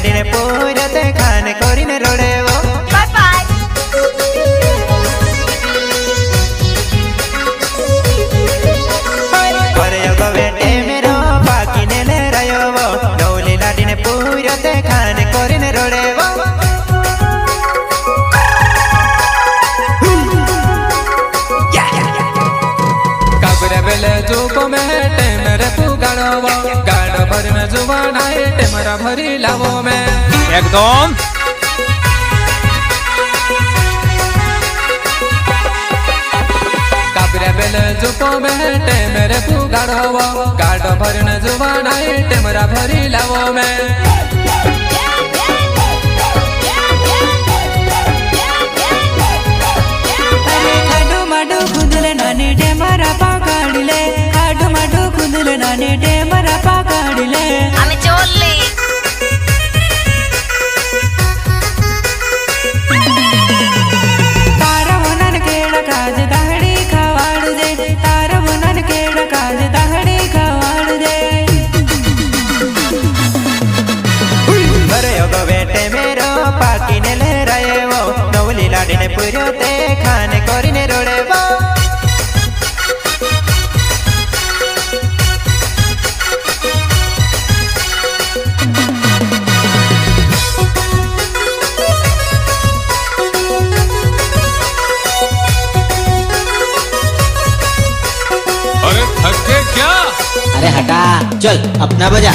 लाडीने पूरते खाने कोरीने रोडे वो बाय बाय और योगो बेटे मेरो बाकी ने ले रयो वो नौली लाडीने पूरते खाने कोरीने रोडे वो काबरे बेले जुको में टेमरे पुगाड़ो वो गाड़ो भर में जुबान आए टेमरा भरी लावो में एकदम काबरे बेले जुको में टेमरे पुगाड़ो वो गाड़ो भर में जुबान आए टेमरा भरी लावो में नानी टेमरा पकड़ले खाडू माडू खुदले नानी टेमरा पकड़ले আমি চললি तारा मनन केड़ काज दहड़ी खवाड़ दे तारा मनन केड़ काज दहड़ी खवाड़ दे और योगो बेटे मेरो बाकी ने ले रये वो नौली लाडीने पूरते खाने कोरीने रोडे वो अरे थक गए क्या? अरे हटा चल अपना बजा।